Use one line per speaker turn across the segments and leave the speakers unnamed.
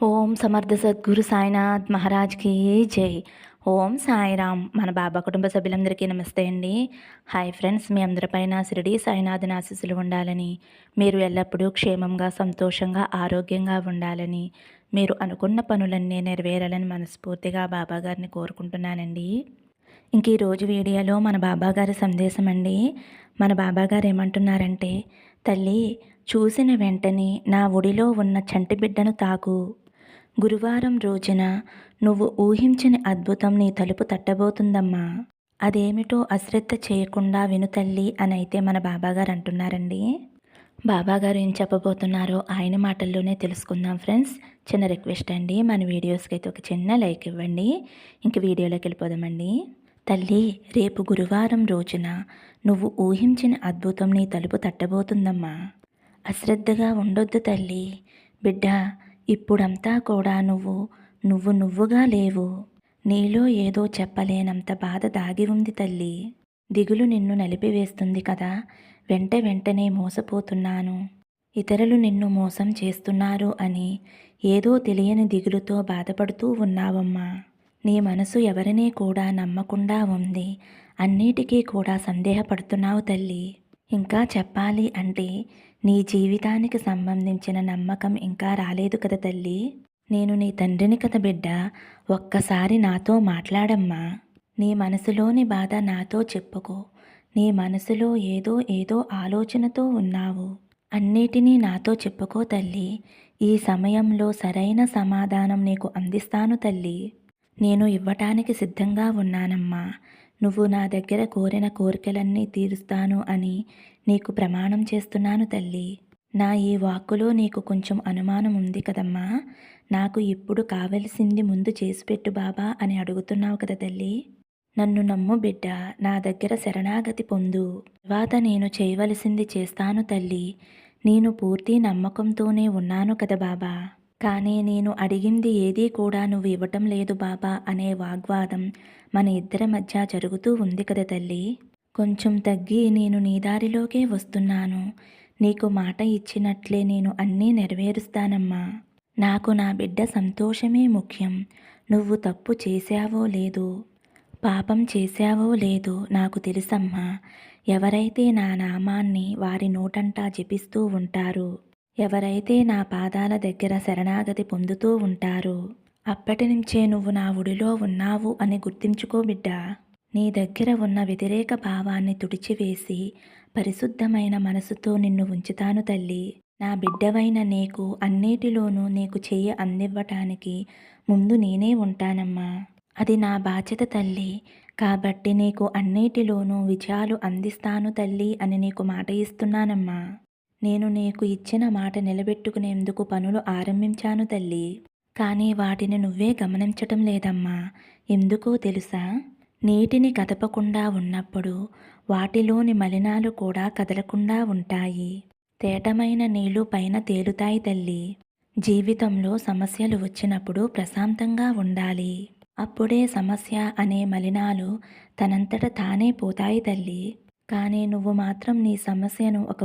ఓం సమర్థ సద్గురు సాయినాథ్ మహారాజ్కి జై. ఓం సాయిరామ్. మన బాబా కుటుంబ సభ్యులందరికీ నమస్తే అండి. హాయ్ ఫ్రెండ్స్, మీ అందరిపైన షిరిడి సాయినాథుని ఆశీస్సులు ఉండాలని, మీరు ఎల్లప్పుడూ క్షేమంగా, సంతోషంగా, ఆరోగ్యంగా ఉండాలని, మీరు అనుకున్న పనులన్నీ నెరవేరాలని మనస్ఫూర్తిగా బాబాగారిని కోరుకుంటున్నానండి. ఇంక ఈరోజు వీడియోలో మన బాబాగారి సందేశం అండి. మన బాబాగారు ఏమంటున్నారంటే, తల్లి, చూసిన వెంటనే నా ఒడిలో ఉన్న చంటి బిడ్డను తాకు. గురువారం రోజున నువ్వు ఊహించని అద్భుతం నీ తలుపు తట్టబోతుందమ్మా. అదేమిటో అశ్రద్ధ చేయకుండా విను తల్లి అని అయితే మన బాబాగారు అంటున్నారండి. బాబాగారు ఏం చెప్పబోతున్నారో ఆయన మాటల్లోనే తెలుసుకుందాం ఫ్రెండ్స్. చిన్న రిక్వెస్ట్ అండి, మన వీడియోస్కి అయితే ఒక చిన్న లైక్ ఇవ్వండి. ఇంక వీడియోలోకి వెళ్ళిపోదామండి. తల్లి, రేపు గురువారం రోజున నువ్వు ఊహించిన అద్భుతం నీ తలుపు తట్టబోతుందమ్మా. అశ్రద్ధగా ఉండొద్దు తల్లి. బిడ్డ, ఇప్పుడంతా కూడా నువ్వుగా లేవు. నీలో ఏదో చెప్పలేనంత బాధ దాగి ఉంది తల్లి. దిగులు నిన్ను నలిపివేస్తుంది కదా. వెంటనే మోసపోతున్నాను, ఇతరులు నిన్ను మోసం చేస్తున్నారు అని ఏదో తెలియని దిగులుతో బాధపడుతూ ఉన్నావమ్మా. నీ మనసు ఎవరినీ కూడా నమ్మకుండా ఉంది. అన్నిటికీ కూడా సందేహపడుతున్నావు తల్లి. ఇంకా చెప్పాలి అంటే నీ జీవితానికి సంబంధించిన నమ్మకం ఇంకా రాలేదు కదా తల్లి. నేను నీ తండ్రిని కదా బిడ్డ. ఒక్కసారి నాతో మాట్లాడమ్మా. నీ మనసులోని బాధ నాతో చెప్పుకో. నీ మనసులో ఏదో ఆలోచనతో ఉన్నావు. అన్నిటినీ నాతో చెప్పుకో తల్లి. ఈ సమయంలో సరైన సమాధానం నీకు అందిస్తాను తల్లి. నేను ఇవ్వటానికి సిద్ధంగా ఉన్నానమ్మా. నువ్వు నా దగ్గర కోరిన కోరికలన్నీ తీరుస్తాను అని నీకు ప్రమాణం చేస్తున్నాను తల్లి. నా ఈ వాక్కులో నీకు కొంచెం అనుమానం ఉంది కదమ్మా. నాకు ఇప్పుడు కావలసింది ముందు చేసిపెట్టు బాబా అని అడుగుతున్నావు కదా తల్లి. నన్ను నమ్ము బిడ్డ, నా దగ్గర శరణాగతి పొందు. తర్వాత నేను చేయవలసింది చేస్తాను తల్లి. నేను పూర్తి నమ్మకంతోనే ఉన్నాను కదా బాబా. కానీ నేను అడిగింది ఏదీ కూడా నువ్వు ఇవ్వటం లేదు బాబా అనే వాగ్వాదం మన ఇద్దరి మధ్య జరుగుతూ ఉంది కదా తల్లి. కొంచెం తగ్గి నేను నీ దారిలోకే వస్తున్నాను. నీకు మాట ఇచ్చినట్లే నేను అన్నీ నెరవేరుస్తానమ్మా. నాకు నా బిడ్డ సంతోషమే ముఖ్యం. నువ్వు తప్పు చేశావో లేదో, పాపం చేశావో లేదో నాకు తెలుసమ్మా. ఎవరైతే నా నామాన్ని వారి నోటంటా జపిస్తూ ఉంటారో, ఎవరైతే నా పాదాల దగ్గర శరణాగతి పొందుతూ ఉంటారో, అప్పటి నుంచే నువ్వు నా ఒడిలో ఉన్నావు అని గుర్తించుకో బిడ్డా. నీ దగ్గర ఉన్న వ్యతిరేక భావాన్ని తుడిచివేసి పరిశుద్ధమైన మనసుతో నిన్ను ఉంచుతాను తల్లి. నా బిడ్డవైన నీకు అన్నిటిలోనూ నీకు చెయ్యి అందివ్వటానికి ముందు నేనే ఉంటానమ్మా. అది నా బాధ్యత తల్లి. కాబట్టి నీకు అన్నిటిలోనూ విజయాలు అందిస్తాను తల్లి అని నీకు మాట ఇస్తున్నానమ్మా. నేను నీకు ఇచ్చిన మాట నిలబెట్టుకునేందుకు పనులు ఆరంభించాను తల్లి. కానీ వాటిని నువ్వే గమనించటం లేదమ్మా. ఎందుకో తెలుసా? నీటిని కదపకుండా ఉన్నప్పుడు వాటిలోని మలినాలు కూడా కదలకుండా ఉంటాయి. తేటమైన నీళ్లు పైన తేలుతాయి తల్లి. జీవితంలో సమస్యలు వచ్చినప్పుడు ప్రశాంతంగా ఉండాలి. అప్పుడే సమస్య అనే మలినాలు తనంతట తానే పోతాయి తల్లి. కానీ నువ్వు మాత్రం నీ సమస్యను ఒక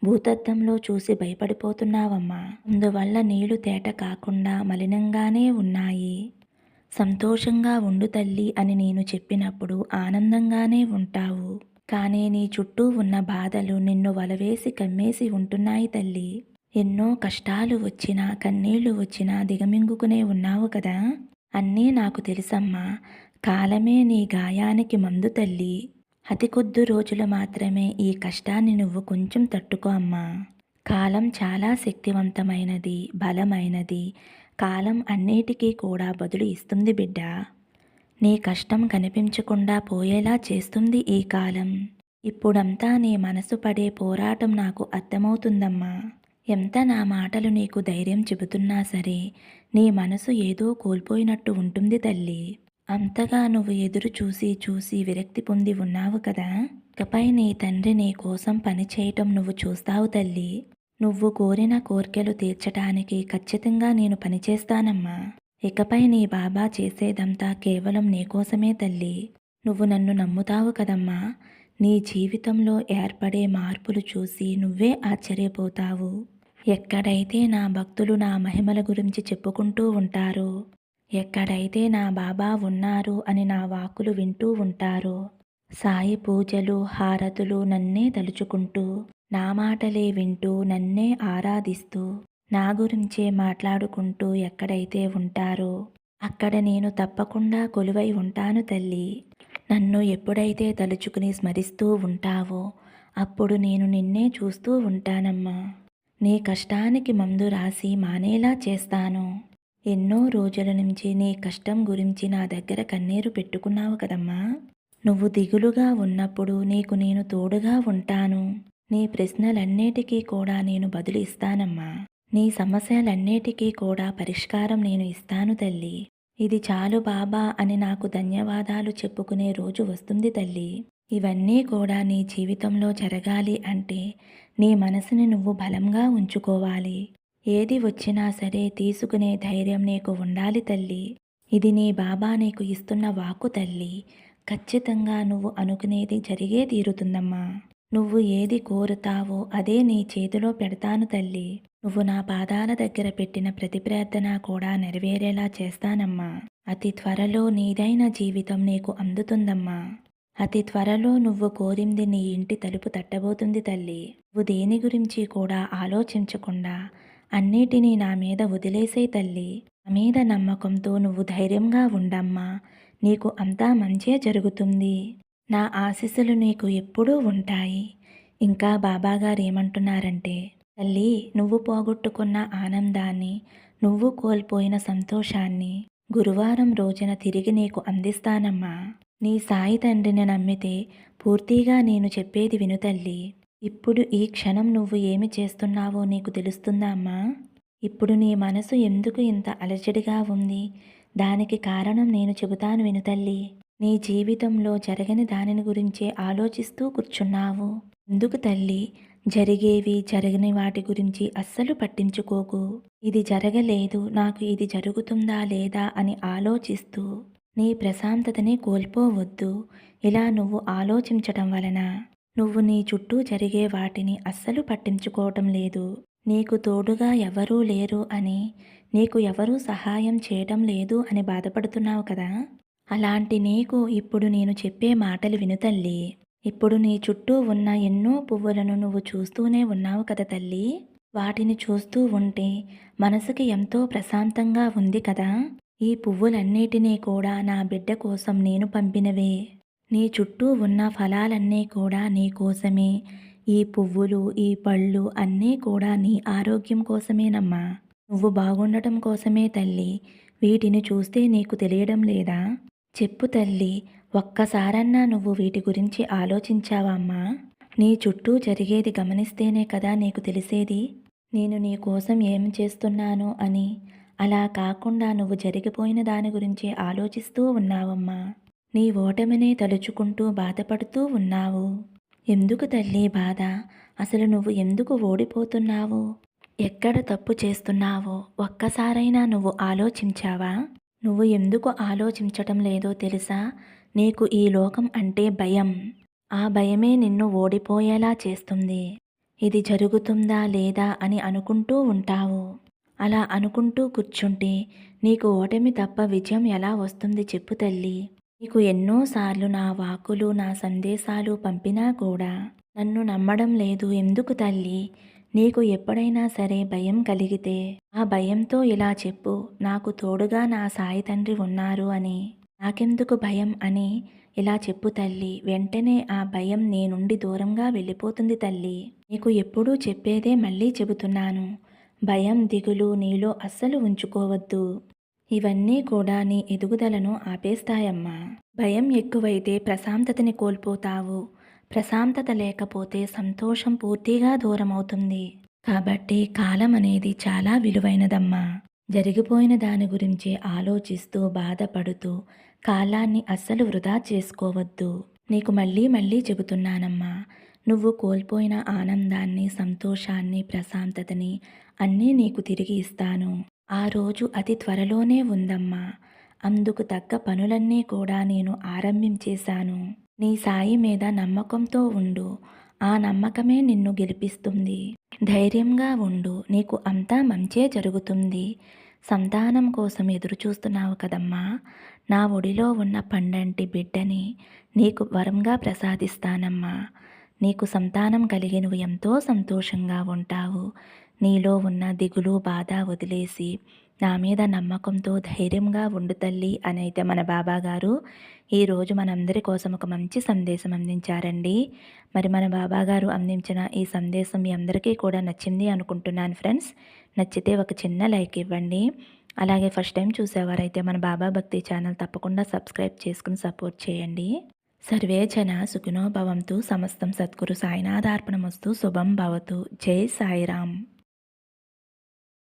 భూతద్దంలో చూసి భయపడిపోతున్నావమ్మా. అందువల్ల నీళ్లు తేట కాకుండా మలినంగానే ఉన్నాయి. సంతోషంగా ఉండు తల్లి అని నేను చెప్పినప్పుడు ఆనందంగానే ఉంటావు. కానీ నీ చుట్టూ ఉన్న బాధలు నిన్ను వలవేసి కమ్మేసి ఉంటున్నాయి తల్లి. ఎన్నో కష్టాలు వచ్చినా, కన్నీళ్లు వచ్చినా దిగమింగుకునే ఉన్నావు కదా. అన్నీ నాకు తెలుసమ్మా. కాలమే నీ గాయానికి మందు తల్లి. అతి కొద్ది రోజులు మాత్రమే ఈ కష్టాన్ని నువ్వు కొంచెం తట్టుకో అమ్మా. కాలం చాలా శక్తివంతమైనది, బలమైనది. కాలం అన్నిటికీ కూడా బదులు ఇస్తుంది బిడ్డ. నీ కష్టం కనిపించకుండా పోయేలా చేస్తుంది ఈ కాలం. ఇప్పుడంతా నీ మనసు పడే పోరాటం నాకు అర్థమవుతుందమ్మా. ఎంత నా మాటలు నీకు ధైర్యం చెబుతున్నా సరే నీ మనసు ఏదో కోల్పోయినట్టు ఉంటుంది తల్లి. అంతగా నువ్వు ఎదురు చూసి విరక్తి పొంది ఉన్నావు కదా. ఇకపై నీ తండ్రి నీ కోసం పని చేయటం నువ్వు చూస్తావు తల్లి. నువ్వు కోరిన కోర్కెలు తీర్చటానికి ఖచ్చితంగా నేను పనిచేస్తానమ్మా. ఇకపై నీ బాబా చేసేదంతా కేవలం నీకోసమే తల్లి. నువ్వు నన్ను నమ్ముతావు కదమ్మా. నీ జీవితంలో ఏర్పడే మార్పులు చూసి నువ్వే ఆశ్చర్యపోతావు. ఎక్కడైతే నా భక్తులు నా మహిమల గురించి చెప్పుకుంటూ ఉంటారో, ఎక్కడైతే నా బాబా ఉన్నారు అని నా వాక్కులు వింటూ ఉంటారో, సాయి పూజలు, హారతులు నన్నే తలుచుకుంటూ, నా మాటలే వింటూ, నన్నే ఆరాధిస్తూ, నా గురించే మాట్లాడుకుంటూ ఎక్కడైతే ఉంటారో, అక్కడ నేను తప్పకుండా కొలువై ఉంటాను తల్లి. నన్ను ఎప్పుడైతే తలుచుకుని స్మరిస్తూ ఉంటావో, అప్పుడు నేను నిన్నే చూస్తూ ఉంటానమ్మా. నీ కష్టానికి మందు రాసి మానేలా చేస్తాను. ఎన్నో రోజుల నుంచి నీ కష్టం గురించి నా దగ్గర కన్నీరు పెట్టుకున్నావు కదమ్మా. నువ్వు దిగులుగా ఉన్నప్పుడు నీకు నేను తోడుగా ఉంటాను. నీ ప్రశ్నలన్నిటికీ కూడా నేను బదులు ఇస్తానమ్మా. నీ సమస్యలన్నిటికీ కూడా పరిష్కారం నేను ఇస్తాను తల్లి. ఇది చాలు బాబా అని నాకు ధన్యవాదాలు చెప్పుకునే రోజు వస్తుంది తల్లి. ఇవన్నీ కూడా నీ జీవితంలో జరగాలి అంటే నీ మనసుని నువ్వు బలంగా ఉంచుకోవాలి. ఏది వచ్చినా సరే తీసుకునే ధైర్యం నీకు ఉండాలి తల్లి. ఇది నీ బాబా నీకు ఇస్తున్న వాక్కు తల్లి. ఖచ్చితంగా నువ్వు అనుకునేది జరిగే తీరుతుందమ్మా. నువ్వు ఏది కోరుతావో అదే నీ చేతిలో పెడతాను తల్లి. నువ్వు నా పాదాల దగ్గర పెట్టిన ప్రతి ప్రార్థన కూడా నెరవేరేలా చేస్తానమ్మా. అతి త్వరలో నీదైన జీవితం నీకు అందుతుందమ్మా. అతి త్వరలో నువ్వు కోరింది నీ ఇంటి తలుపు తట్టబోతుంది తల్లి. నువ్వు దేని గురించి కూడా ఆలోచించకుండా అన్నిటినీ నా మీద వదిలేసేయ్ తల్లి. నా మీద నమ్మకంతో నువ్వు ధైర్యంగా ఉండమ్మా. నీకు అంతా మంచే జరుగుతుంది. నా ఆశీస్సులు నీకు ఎప్పుడూ ఉంటాయి. ఇంకా బాబాగారు ఏమంటున్నారంటే, తల్లి నువ్వు పోగొట్టుకున్న ఆనందాన్ని, నువ్వు కోల్పోయిన సంతోషాన్ని గురువారం రోజున తిరిగి నీకు అందిస్తానమ్మా. నీ సాయి తండ్రిని నమ్మితే పూర్తిగా నేను చెప్పేది విను తల్లి. ఇప్పుడు ఈ క్షణం నువ్వు ఏమి చేస్తున్నావో నీకు తెలుస్తుందా అమ్మా? ఇప్పుడు నీ మనసు ఎందుకు ఇంత అలజడిగా ఉంది? దానికి కారణం నేను చెబుతాను విను తల్లి. నీ జీవితంలో జరగని దానిని గురించే ఆలోచిస్తూ కూర్చున్నావు. ఎందుకు తల్లి? జరిగేవి జరగని వాటి గురించి అస్సలు పట్టించుకోకు. ఇది జరగలేదు, నాకు ఇది జరుగుతుందా లేదా అని ఆలోచిస్తూ నీ ప్రశాంతతని కోల్పోవద్దు. ఇలా నువ్వు ఆలోచించటం వలన నువ్వు నీ చుట్టూ జరిగే వాటిని అస్సలు పట్టించుకోవటం లేదు. నీకు తోడుగా ఎవరూ లేరు అని, నీకు ఎవరూ సహాయం చేయటం లేదు అని బాధపడుతున్నావు కదా. అలాంటి నీకు ఇప్పుడు నేను చెప్పే మాటలు విను తల్లి. ఇప్పుడు నీ చుట్టూ ఉన్న ఎన్నో పువ్వులను నువ్వు చూస్తూనే ఉన్నావు కదా తల్లి. వాటిని చూస్తూ ఉంటే మనసుకి ఎంతో ప్రశాంతంగా ఉంది కదా. ఈ పువ్వులన్నిటినీ కూడా నా బిడ్డ కోసం నేను పంపినవే. నీ చుట్టూ ఉన్న ఫలాలన్నీ కూడా నీ కోసమే. ఈ పువ్వులు, ఈ పళ్ళు అన్నీ కూడా నీ ఆరోగ్యం కోసమేనమ్మా. నువ్వు బాగుండటం కోసమే తల్లి. వీటిని చూస్తే నీకు తెలియడం లేదా? చెప్పు తల్లి, ఒక్కసారన్నా నువ్వు వీటి గురించి ఆలోచించావా అమ్మా? నీ చుట్టూ జరిగేది గమనిస్తేనే కదా నీకు తెలిసేది. నేను నీ కోసం ఏం చేస్తున్నానో అని. అలా కాకుండా నువ్వు జరిగిపోయిన దాని గురించి ఆలోచిస్తూ ఉన్నావమ్మా. నీ ఓటమినే తలుచుకుంటూ బాధపడుతూ ఉన్నావు. ఎందుకు తల్లి బాధ? అసలు నువ్వు ఎందుకు ఓడిపోతున్నావు? ఎక్కడ తప్పు చేస్తున్నావో ఒక్కసారైనా నువ్వు ఆలోచించావా? నువ్వు ఎందుకు ఆలోచించటం లేదో తెలుసా? నీకు ఈ లోకం అంటే భయం. ఆ భయమే నిన్ను ఓడిపోయేలా చేస్తుంది. ఇది జరుగుతుందా లేదా అని అనుకుంటూ ఉంటావు. అలా అనుకుంటూ కూర్చుంటే నీకు ఓటమి తప్ప విజయం ఎలా వస్తుంది చెప్పు తల్లి. నీకు ఎన్నోసార్లు నా వాక్కులు, నా సందేశాలు పంపినా కూడా నన్ను నమ్మడం లేదు ఎందుకు తల్లి? నీకు ఎప్పుడైనా సరే భయం కలిగితే ఆ భయంతో ఇలా చెప్పు, నాకు తోడుగా నా సాయి తండ్రి ఉన్నారు అని. నాకెందుకు భయం అని ఇలా చెప్పు తల్లి. వెంటనే ఆ భయం నీ నుండి దూరంగా వెళ్ళిపోతుంది తల్లి. నీకు ఎప్పుడూ చెప్పేదే మళ్ళీ చెబుతున్నాను. భయం, దిగులు నీలో అస్సలు ఉంచుకోవద్దు. ఇవన్నీ కూడా నీ ఎదుగుదలను ఆపేస్తాయమ్మా. భయం ఎక్కువైతే ప్రశాంతతని కోల్పోతావు. ప్రశాంతత లేకపోతే సంతోషం పూర్తిగా దూరమవుతుంది. కాబట్టి కాలం అనేది చాలా విలువైనదమ్మా. జరిగిపోయిన దాని గురించి ఆలోచిస్తూ బాధపడుతూ కాలాన్ని అస్సలు వృధా చేసుకోవద్దు. నీకు మళ్ళీ మళ్ళీ చెబుతున్నానమ్మా. నువ్వు కోల్పోయిన ఆనందాన్ని, సంతోషాన్ని, ప్రశాంతతని అన్నీ నీకు తిరిగి ఇస్తాను. ఆ రోజు అతి త్వరలోనే ఉందమ్మా. అందుకు తగ్గ పనులన్నీ కూడా నేను ఆరంభించేశాను. నీ సాయి మీద నమ్మకంతో ఉండు. ఆ నమ్మకమే నిన్ను గెలిపిస్తుంది. ధైర్యంగా ఉండు. నీకు అంతా మంచే జరుగుతుంది. సంతానం కోసం ఎదురు చూస్తున్నావు కదమ్మా! నా ఒడిలో ఉన్న పండంటి బిడ్డని నీకు వరంగా ప్రసాదిస్తానమ్మా! నీకు సంతానం కలిగి నువ్వు ఎంతో సంతోషంగా ఉంటావు. నీలో ఉన్న దిగులు, బాధ వదిలేసి నా మీద నమ్మకంతో ధైర్యంగా ఉండు తల్లి అనైతే మన బాబాగారు ఈరోజు మనందరి కోసం ఒక మంచి సందేశం అందించారండి. మరి మన బాబాగారు అందించిన ఈ సందేశం మీ అందరికీ కూడా నచ్చింది అనుకుంటున్నాను ఫ్రెండ్స్. నచ్చితే ఒక చిన్న లైక్ ఇవ్వండి. అలాగే ఫస్ట్ టైం చూసేవారైతే మన బాబా భక్తి ఛానల్ తప్పకుండా సబ్స్క్రైబ్ చేసుకుని సపోర్ట్ చేయండి. సర్వే జన సుఖినో భవంతు. సమస్తం సద్గురు సాయినాథార్పణమస్తు. శుభం భవతు. జై సాయిరామ్.